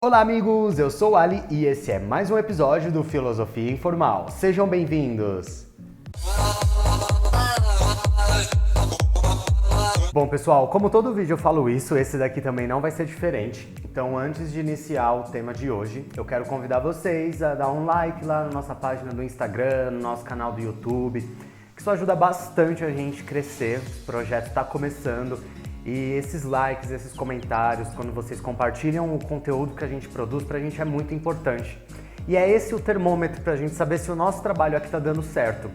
Olá amigos, eu sou o Ali e esse é mais um episódio do Filosofia Informal. Sejam bem-vindos! Bom pessoal, como todo vídeo eu falo isso, esse daqui também não vai ser diferente. Então antes de iniciar o tema de hoje, eu quero convidar vocês a dar um like lá na nossa página do Instagram, no nosso canal do YouTube, que isso ajuda bastante a gente crescer, o projeto está começando. E esses likes, esses comentários, quando vocês compartilham o conteúdo que a gente produz, pra gente é muito importante. E é esse o termômetro pra gente saber se o nosso trabalho aqui tá dando certo.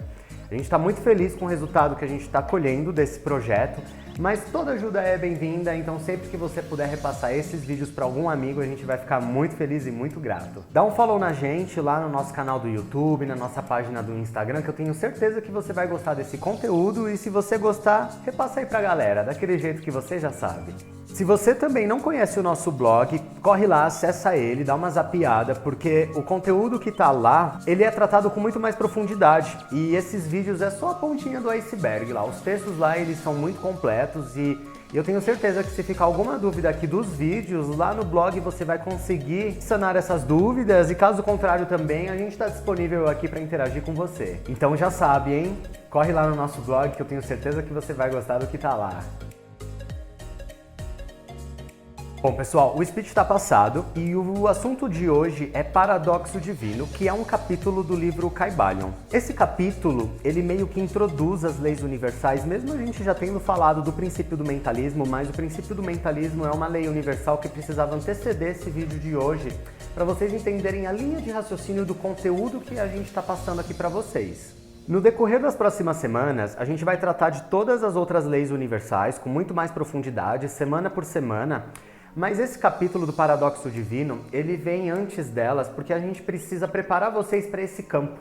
A gente tá muito feliz com o resultado que a gente tá colhendo desse projeto, mas toda ajuda é bem-vinda, então sempre que você puder repassar esses vídeos para algum amigo, a gente vai ficar muito feliz e muito grato. Dá um follow na gente lá no nosso canal do YouTube, na nossa página do Instagram, que eu tenho certeza que você vai gostar desse conteúdo e se você gostar, repassa aí pra galera, daquele jeito que você já sabe. Se você também não conhece o nosso blog, corre lá, acessa ele, dá uma zapiada, porque o conteúdo que tá lá, ele é tratado com muito mais profundidade e esses vídeos é só a pontinha do iceberg lá. Os textos lá, eles são muito completos e eu tenho certeza que se ficar alguma dúvida aqui dos vídeos, lá no blog você vai conseguir sanar essas dúvidas e caso contrário também, a gente está disponível aqui para interagir com você. Então já sabe, hein? Corre lá no nosso blog que eu tenho certeza que você vai gostar do que tá lá. Bom pessoal, o speech está passado e o assunto de hoje é Paradoxo Divino, que é um capítulo do livro Kybalion. Esse capítulo, ele meio que introduz as leis universais, mesmo a gente já tendo falado do princípio do mentalismo, mas o princípio do mentalismo é uma lei universal que precisava anteceder esse vídeo de hoje, para vocês entenderem a linha de raciocínio do conteúdo que a gente está passando aqui para vocês. No decorrer das próximas semanas, a gente vai tratar de todas as outras leis universais com muito mais profundidade, semana por semana. Mas esse capítulo do Paradoxo Divino, ele vem antes delas porque a gente precisa preparar vocês para esse campo.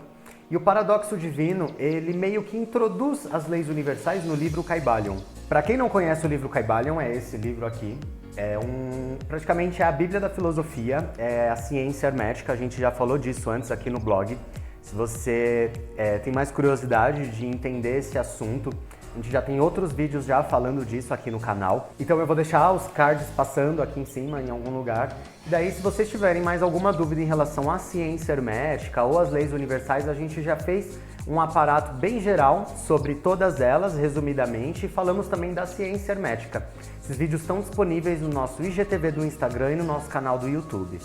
E o Paradoxo Divino, ele meio que introduz as leis universais no livro Kybalion. Para quem não conhece o livro Kybalion, é esse livro aqui. Praticamente é a Bíblia da filosofia, é a ciência hermética, a gente já falou disso antes aqui no blog. Se você tem mais curiosidade de entender esse assunto, a gente já tem outros vídeos já falando disso aqui no canal. Então eu vou deixar os cards passando aqui em cima, em algum lugar. E daí, se vocês tiverem mais alguma dúvida em relação à ciência hermética ou às leis universais, a gente já fez um aparato bem geral sobre todas elas, resumidamente, e falamos também da ciência hermética. Esses vídeos estão disponíveis no nosso IGTV do Instagram e no nosso canal do YouTube.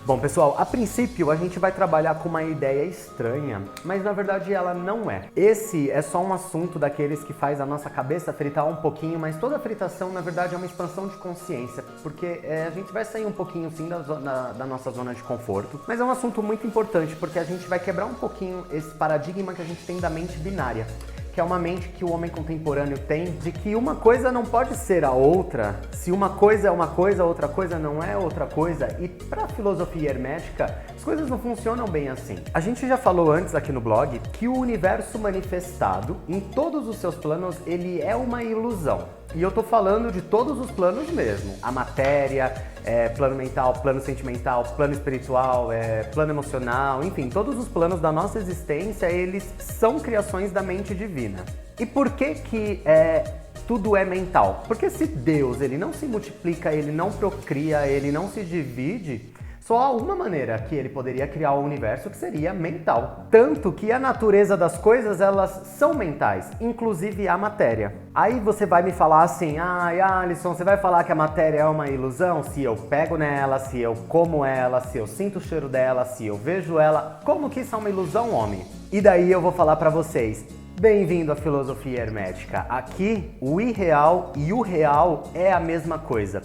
Bom pessoal, a princípio a gente vai trabalhar com uma ideia estranha, mas na verdade ela não é. Esse é só um assunto daqueles que faz a nossa cabeça fritar um pouquinho, mas toda fritação na verdade é uma expansão de consciência, porque a gente vai sair um pouquinho sim da nossa zona de conforto, mas é um assunto muito importante porque a gente vai quebrar um pouquinho esse paradigma que a gente tem da mente binária, que é uma mente que o homem contemporâneo tem, de que uma coisa não pode ser a outra, se uma coisa é uma coisa, outra coisa não é outra coisa, e para a filosofia hermética, as coisas não funcionam bem assim. A gente já falou antes aqui no blog que o universo manifestado, em todos os seus planos, ele é uma ilusão. E eu tô falando de todos os planos mesmo, a matéria, plano mental, plano sentimental, plano espiritual, plano emocional, enfim, todos os planos da nossa existência, eles são criações da mente divina. E por que tudo é mental? Porque se Deus ele não se multiplica, ele não procria, ele não se divide, só há uma maneira que ele poderia criar o universo, que seria mental. Tanto que a natureza das coisas, elas são mentais, inclusive a matéria. Aí você vai me falar assim, Alisson, você vai falar que a matéria é uma ilusão? Se eu pego nela, se eu como ela, se eu sinto o cheiro dela, se eu vejo ela, como que isso é uma ilusão, homem? E daí eu vou falar pra vocês, bem-vindo à filosofia hermética. Aqui, o irreal e o real é a mesma coisa.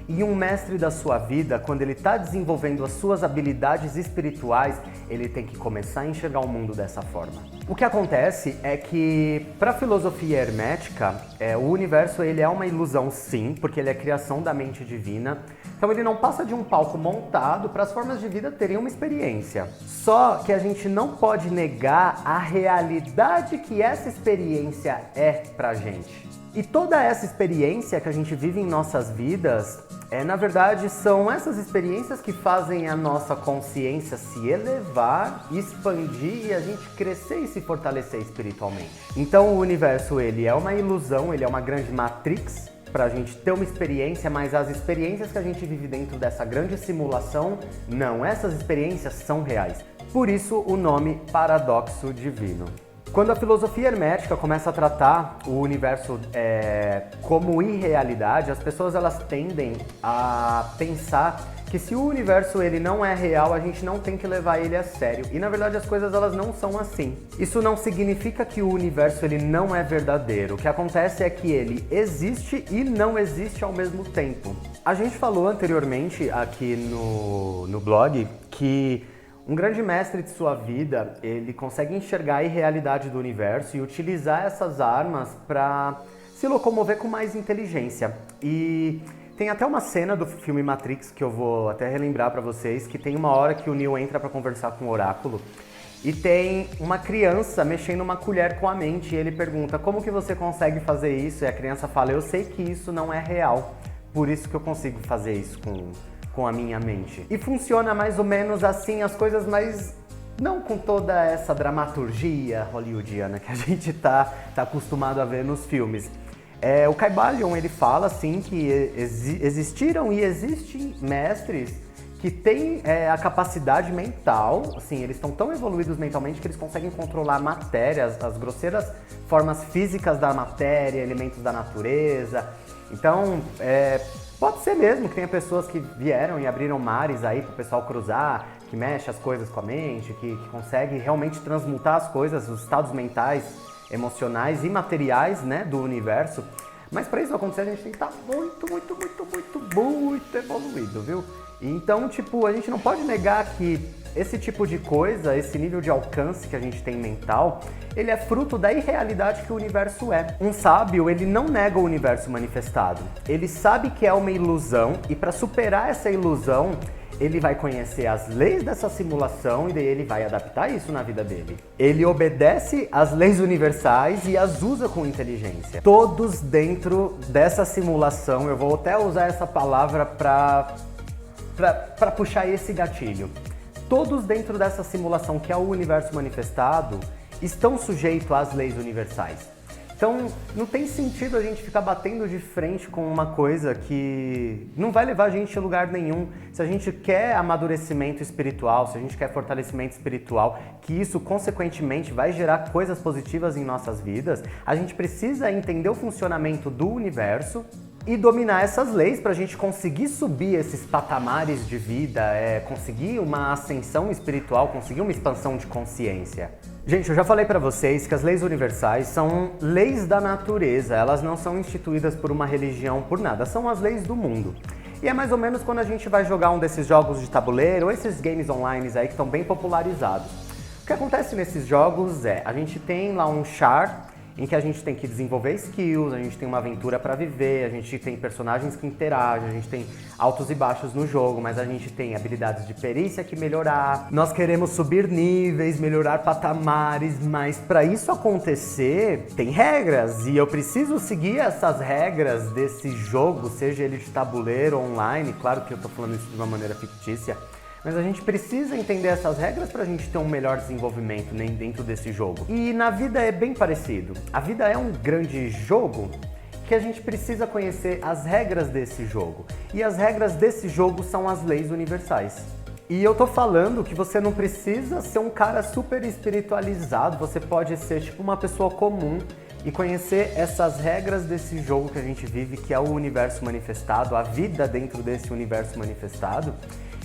E um mestre da sua vida, quando ele está desenvolvendo as suas habilidades espirituais, ele tem que começar a enxergar o mundo dessa forma. O que acontece é que, para a filosofia hermética, o universo ele é uma ilusão sim, porque ele é criação da mente divina. Então ele não passa de um palco montado para as formas de vida terem uma experiência. Só que a gente não pode negar a realidade que essa experiência é pra gente. E toda essa experiência que a gente vive em nossas vidas, na verdade, são essas experiências que fazem a nossa consciência se elevar, expandir e a gente crescer e se fortalecer espiritualmente. Então o universo ele é uma ilusão, ele é uma grande matrix, pra gente ter uma experiência, mas as experiências que a gente vive dentro dessa grande simulação, não, essas experiências são reais. Por isso o nome Paradoxo Divino. Quando a filosofia hermética começa a tratar o universo como irrealidade, as pessoas elas tendem a pensar que se o universo ele não é real, a gente não tem que levar ele a sério. E na verdade as coisas elas não são assim. Isso não significa que o universo ele não é verdadeiro. O que acontece é que ele existe e não existe ao mesmo tempo. A gente falou anteriormente aqui no blog que um grande mestre de sua vida, ele consegue enxergar a irrealidade do universo e utilizar essas armas para se locomover com mais inteligência. E tem até uma cena do filme Matrix que eu vou até relembrar para vocês, que tem uma hora que o Neo entra para conversar com o Oráculo e tem uma criança mexendo uma colher com a mente e ele pergunta: como que você consegue fazer isso? E a criança fala: eu sei que isso não é real, por isso que eu consigo fazer isso com a minha mente. E funciona mais ou menos assim as coisas, mas não com toda essa dramaturgia hollywoodiana que a gente tá acostumado a ver nos filmes. O Kybalion, ele fala assim que existiram e existem mestres que têm a capacidade mental, assim, eles estão tão evoluídos mentalmente que eles conseguem controlar a matéria, as grosseiras formas físicas da matéria, elementos da natureza. Então, pode ser mesmo que tenha pessoas que vieram e abriram mares aí para o pessoal cruzar, que mexe as coisas com a mente, que consegue realmente transmutar as coisas, os estados mentais, emocionais e materiais, né, do universo. Mas para isso acontecer, a gente tem que estar muito evoluído, viu? Então, tipo, a gente não pode negar que esse tipo de coisa, esse nível de alcance que a gente tem mental, ele é fruto da irrealidade que o universo é. Um sábio, ele não nega o universo manifestado. Ele sabe que é uma ilusão e para superar essa ilusão, ele vai conhecer as leis dessa simulação e daí ele vai adaptar isso na vida dele. Ele obedece às leis universais e as usa com inteligência. Todos dentro dessa simulação, eu vou até usar essa palavra para puxar esse gatilho. Todos dentro dessa simulação que é o universo manifestado estão sujeitos às leis universais. Então, não tem sentido a gente ficar batendo de frente com uma coisa que não vai levar a gente a lugar nenhum. Se a gente quer amadurecimento espiritual, se a gente quer fortalecimento espiritual, que isso consequentemente vai gerar coisas positivas em nossas vidas, a gente precisa entender o funcionamento do universo e dominar essas leis para a gente conseguir subir esses patamares de vida, conseguir uma ascensão espiritual, conseguir uma expansão de consciência. Gente, eu já falei para vocês que as leis universais são leis da natureza, elas não são instituídas por uma religião, por nada, são as leis do mundo. E é mais ou menos quando a gente vai jogar um desses jogos de tabuleiro, ou esses games online aí que estão bem popularizados. O que acontece nesses jogos a gente tem lá um char, em que a gente tem que desenvolver skills, a gente tem uma aventura para viver, a gente tem personagens que interagem, a gente tem altos e baixos no jogo, mas a gente tem habilidades de perícia que melhorar. Nós queremos subir níveis, melhorar patamares, mas para isso acontecer, tem regras e eu preciso seguir essas regras desse jogo, seja ele de tabuleiro ou online. Claro que eu tô falando isso de uma maneira fictícia, mas a gente precisa entender essas regras para a gente ter um melhor desenvolvimento dentro desse jogo. E na vida é bem parecido. A vida é um grande jogo que a gente precisa conhecer as regras desse jogo. E as regras desse jogo são as leis universais. E eu tô falando que você não precisa ser um cara super espiritualizado, você pode ser tipo uma pessoa comum e conhecer essas regras desse jogo que a gente vive, que é o universo manifestado, a vida dentro desse universo manifestado.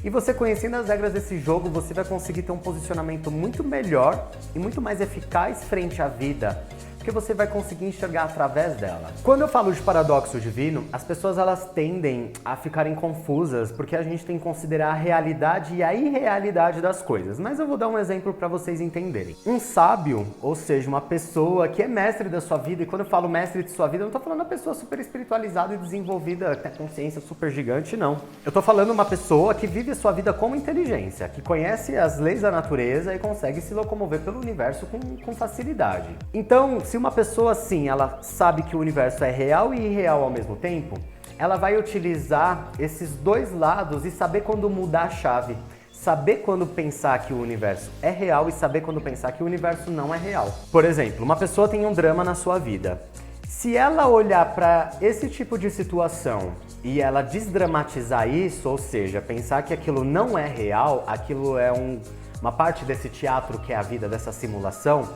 E você conhecendo as regras desse jogo, você vai conseguir ter um posicionamento muito melhor e muito mais eficaz frente à vida, porque você vai conseguir enxergar através dela. Quando eu falo de paradoxo divino, as pessoas elas tendem a ficarem confusas, porque a gente tem que considerar a realidade e a irrealidade das coisas. Mas eu vou dar um exemplo para vocês entenderem. Um sábio, ou seja, uma pessoa que é mestre da sua vida, e quando eu falo mestre de sua vida, eu não tô falando uma pessoa super espiritualizada e desenvolvida, que tem consciência super gigante, não. Eu tô falando uma pessoa que vive a sua vida com inteligência, que conhece as leis da natureza e consegue se locomover pelo universo com facilidade. Então, se uma pessoa assim, ela sabe que o universo é real e irreal ao mesmo tempo, ela vai utilizar esses dois lados e saber quando mudar a chave. Saber quando pensar que o universo é real e saber quando pensar que o universo não é real. Por exemplo, uma pessoa tem um drama na sua vida. Se ela olhar para esse tipo de situação e ela desdramatizar isso, ou seja, pensar que aquilo não é real, aquilo é uma parte desse teatro que é a vida, dessa simulação,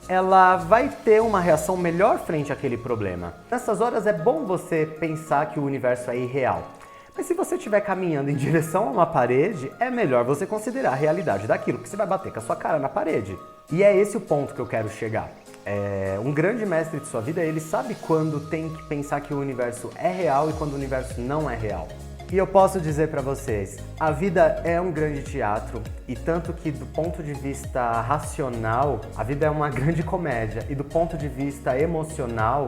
ela vai ter uma reação melhor frente àquele problema. Nessas horas é bom você pensar que o universo é irreal. Mas se você estiver caminhando em direção a uma parede, é melhor você considerar a realidade daquilo, porque você vai bater com a sua cara na parede. E é esse o ponto que eu quero chegar. Um grande mestre de sua vida, ele sabe quando tem que pensar que o universo é real e quando o universo não é real. E eu posso dizer para vocês, a vida é um grande teatro e tanto que do ponto de vista racional, a vida é uma grande comédia e do ponto de vista emocional,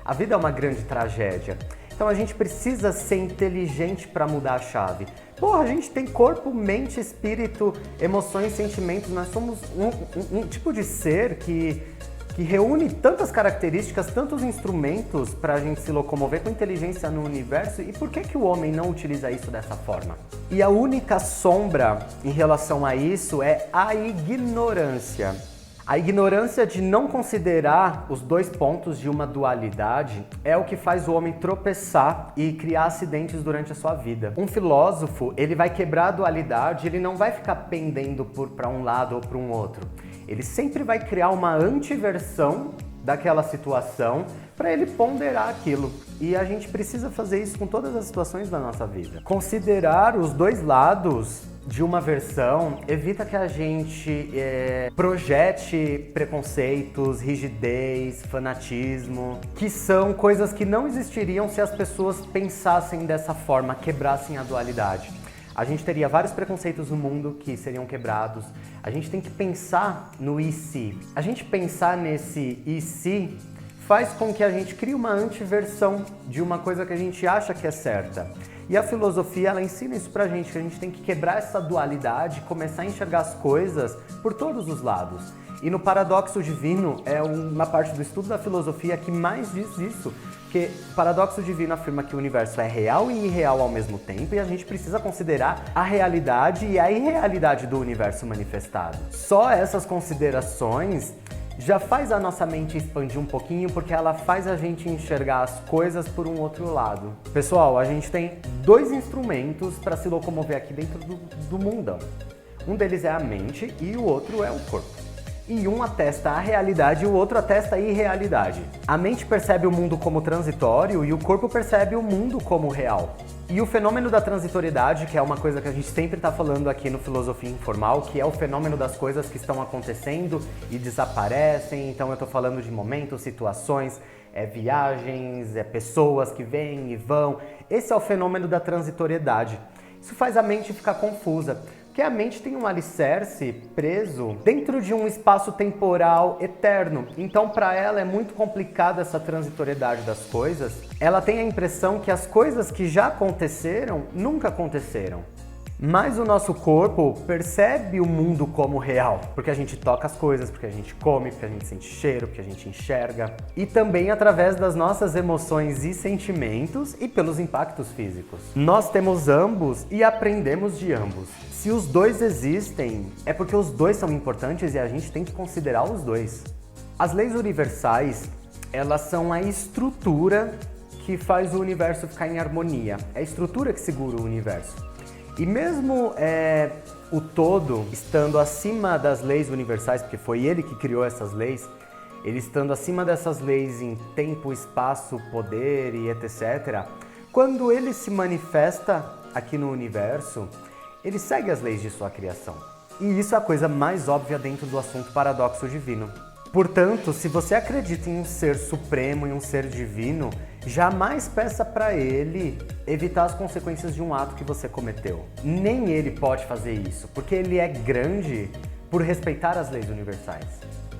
a vida é uma grande tragédia. Então a gente precisa ser inteligente para mudar a chave. Porra, a gente tem corpo, mente, espírito, emoções, sentimentos, nós somos um tipo de ser que reúne tantas características, tantos instrumentos para a gente se locomover com inteligência no universo, e por que o homem não utiliza isso dessa forma? E a única sombra em relação a isso é a ignorância. A ignorância de não considerar os dois pontos de uma dualidade é o que faz o homem tropeçar e criar acidentes durante a sua vida. Um filósofo, ele vai quebrar a dualidade, ele não vai ficar pendendo para um lado ou para um outro. Ele sempre vai criar uma antiversão daquela situação para ele ponderar aquilo. E a gente precisa fazer isso com todas as situações da nossa vida. Considerar os dois lados de uma versão evita que a gente projete preconceitos, rigidez, fanatismo, que são coisas que não existiriam se as pessoas pensassem dessa forma, quebrassem a dualidade. A gente teria vários preconceitos no mundo que seriam quebrados. A gente tem que pensar no e se. A gente pensar nesse e se faz com que a gente crie uma antiversão de uma coisa que a gente acha que é certa. E a filosofia, ela ensina isso pra gente, que a gente tem que quebrar essa dualidade, começar a enxergar as coisas por todos os lados. E no Paradoxo Divino é uma parte do estudo da filosofia que mais diz isso, porque o Paradoxo Divino afirma que o universo é real e irreal ao mesmo tempo e a gente precisa considerar a realidade e a irrealidade do universo manifestado. Só essas considerações já faz a nossa mente expandir um pouquinho, porque ela faz a gente enxergar as coisas por um outro lado. Pessoal, a gente tem dois instrumentos para se locomover aqui dentro do mundão. Um deles é a mente e o outro é o corpo. E um atesta a realidade e o outro atesta a irrealidade. A mente percebe o mundo como transitório e o corpo percebe o mundo como real. E o fenômeno da transitoriedade, que é uma coisa que a gente sempre está falando aqui no Filosofia Informal, que é o fenômeno das coisas que estão acontecendo e desaparecem. Então eu estou falando de momentos, situações, viagens, pessoas que vêm e vão. Esse é o fenômeno da transitoriedade. Isso faz a mente ficar confusa. Porque a mente tem um alicerce preso dentro de um espaço temporal eterno. Então, para ela é muito complicada essa transitoriedade das coisas. Ela tem a impressão que as coisas que já aconteceram nunca aconteceram. Mas o nosso corpo percebe o mundo como real, porque a gente toca as coisas, porque a gente come, porque a gente sente cheiro, porque a gente enxerga. E também através das nossas emoções e sentimentos e pelos impactos físicos. Nós temos ambos e aprendemos de ambos. Se os dois existem, é porque os dois são importantes e a gente tem que considerar os dois. As leis universais, elas são a estrutura que faz o universo ficar em harmonia. É a estrutura que segura o universo. E mesmo o todo estando acima das leis universais, porque foi ele que criou essas leis, ele estando acima dessas leis em tempo, espaço, poder e etc., quando ele se manifesta aqui no universo, ele segue as leis de sua criação. E isso é a coisa mais óbvia dentro do assunto paradoxo divino. Portanto, se você acredita em um ser supremo e um ser divino, jamais peça para ele evitar as consequências de um ato que você cometeu. Nem ele pode fazer isso, porque ele é grande por respeitar as leis universais.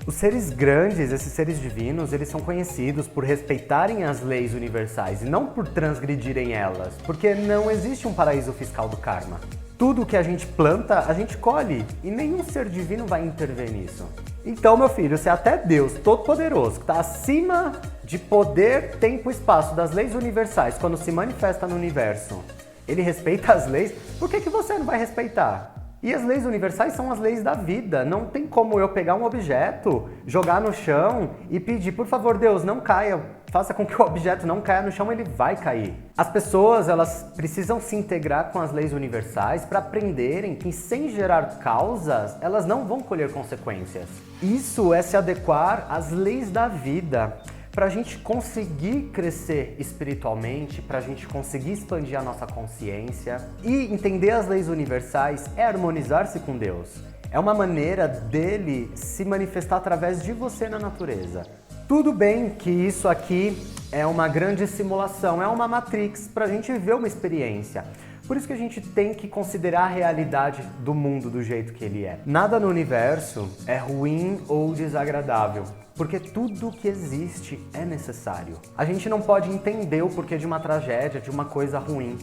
Os seres grandes, esses seres divinos, eles são conhecidos por respeitarem as leis universais e não por transgredirem elas, porque não existe um paraíso fiscal do karma. Tudo que a gente planta, a gente colhe, e nenhum ser divino vai intervir nisso. Então, meu filho, se até Deus Todo-Poderoso, que está acima de poder, tempo e espaço das leis universais, quando se manifesta no universo, ele respeita as leis, por que você não vai respeitar? E as leis universais são as leis da vida. Não tem como eu pegar um objeto, jogar no chão e pedir, por favor, Deus, não caia. faça com que o objeto não caia no chão, ele vai cair. As pessoas, elas precisam se integrar com as leis universais para aprenderem que sem gerar causas, elas não vão colher consequências. Isso é se adequar às leis da vida, para a gente conseguir crescer espiritualmente, para a gente conseguir expandir a nossa consciência e entender as leis universais é harmonizar-se com Deus. É uma maneira dele se manifestar através de você na natureza. Tudo bem que isso aqui é uma grande simulação, é uma matrix para a gente viver uma experiência. Por isso que a gente tem que considerar a realidade do mundo do jeito que ele é. Nada no universo é ruim ou desagradável, porque tudo que existe é necessário. A gente não pode entender o porquê de uma tragédia, de uma coisa ruim,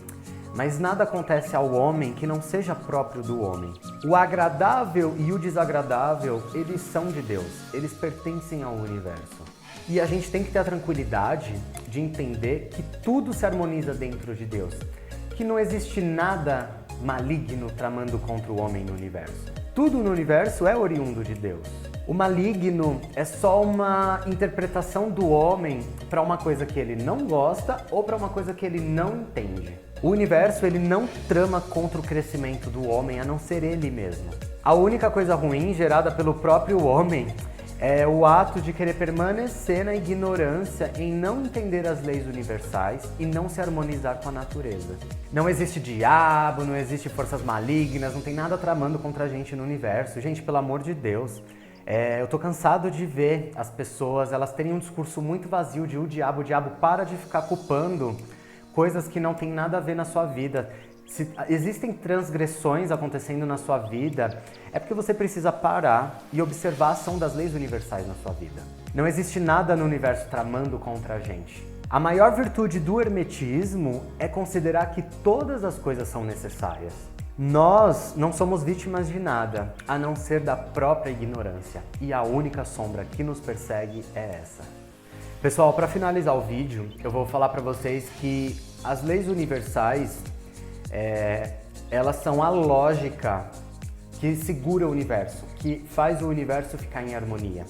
mas nada acontece ao homem que não seja próprio do homem. O agradável e o desagradável, eles são de Deus, eles pertencem ao universo. E a gente tem que ter a tranquilidade de entender que tudo se harmoniza dentro de Deus, que não existe nada maligno tramando contra o homem no universo. Tudo no universo é oriundo de Deus. O maligno é só uma interpretação do homem para uma coisa que ele não gosta ou para uma coisa que ele não entende. O universo, ele não trama contra o crescimento do homem, a não ser ele mesmo. A única coisa ruim gerada pelo próprio homem é o ato de querer permanecer na ignorância em não entender as leis universais e não se harmonizar com a natureza. Não existe diabo, não existe forças malignas, não tem nada tramando contra a gente no universo. Gente, pelo amor de Deus, eu tô cansado de ver as pessoas, elas terem um discurso muito vazio de o diabo para de ficar culpando coisas que não tem nada a ver na sua vida. Se existem transgressões acontecendo na sua vida, é porque você precisa parar e observar a ação das leis universais na sua vida. Não existe nada no universo tramando contra a gente. A maior virtude do hermetismo é considerar que todas as coisas são necessárias. Nós não somos vítimas de nada, a não ser da própria ignorância. E a única sombra que nos persegue é essa. Pessoal, para finalizar o vídeo, eu vou falar para vocês que as leis universais elas são a lógica que segura o universo, que faz o universo ficar em harmonia.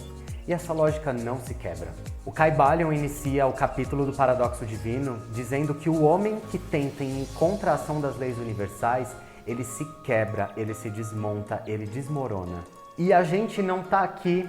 E essa lógica não se quebra. O Kybalion inicia o capítulo do Paradoxo Divino dizendo que o homem que tenta em contração das leis universais, ele se quebra, ele se desmonta, ele desmorona. E a gente não tá aqui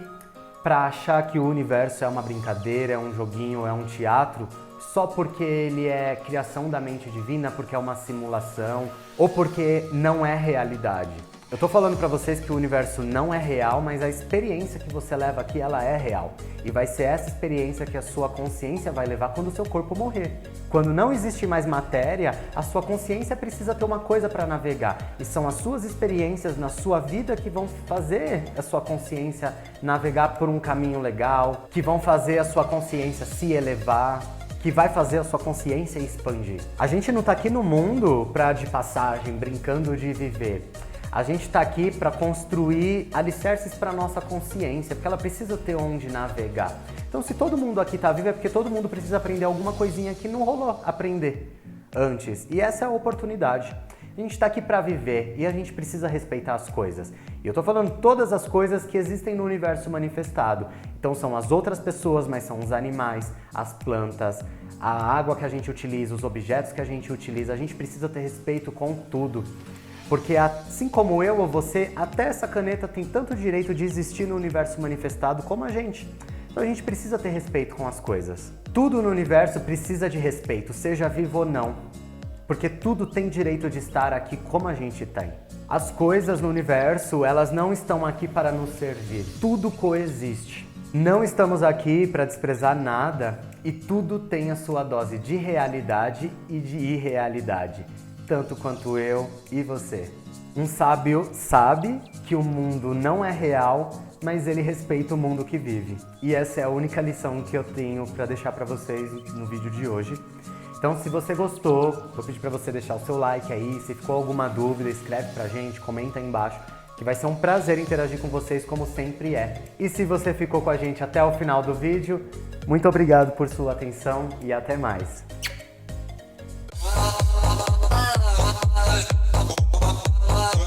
para achar que o universo é uma brincadeira, é um joguinho, é um teatro, só porque ele é criação da mente divina, porque é uma simulação, ou porque não é realidade. Eu tô falando pra vocês que o universo não é real, mas a experiência que você leva aqui, ela é real. E vai ser essa experiência que a sua consciência vai levar quando o seu corpo morrer. Quando não existe mais matéria, a sua consciência precisa ter uma coisa para navegar. E são as suas experiências na sua vida que vão fazer a sua consciência navegar por um caminho legal, que vão fazer a sua consciência se elevar, que vai fazer a sua consciência expandir. A gente não tá aqui no mundo pra de passagem, brincando de viver. A gente está aqui para construir alicerces para a nossa consciência, porque ela precisa ter onde navegar. Então, se todo mundo aqui está vivo, é porque todo mundo precisa aprender alguma coisinha que não rolou aprender antes. E essa é a oportunidade. A gente está aqui para viver e a gente precisa respeitar as coisas. E eu estou falando todas as coisas que existem no universo manifestado. Então, são as outras pessoas, mas são os animais, as plantas, a água que a gente utiliza, os objetos que a gente utiliza. A gente precisa ter respeito com tudo. Porque assim como eu ou você, até essa caneta tem tanto direito de existir no universo manifestado como a gente. Então a gente precisa ter respeito com as coisas. Tudo no universo precisa de respeito, seja vivo ou não. Porque tudo tem direito de estar aqui como a gente tem. As coisas no universo, elas não estão aqui para nos servir. Tudo coexiste. Não estamos aqui para desprezar nada e tudo tem a sua dose de realidade e de irrealidade. Tanto quanto eu e você. Um sábio sabe que o mundo não é real, mas ele respeita o mundo que vive. E essa é a única lição que eu tenho para deixar para vocês no vídeo de hoje. Então, se você gostou, vou pedir para você deixar o seu like aí. Se ficou alguma dúvida, escreve pra gente, comenta aí embaixo, que vai ser um prazer interagir com vocês como sempre é. E se você ficou com a gente até o final do vídeo, muito obrigado por sua atenção e até mais.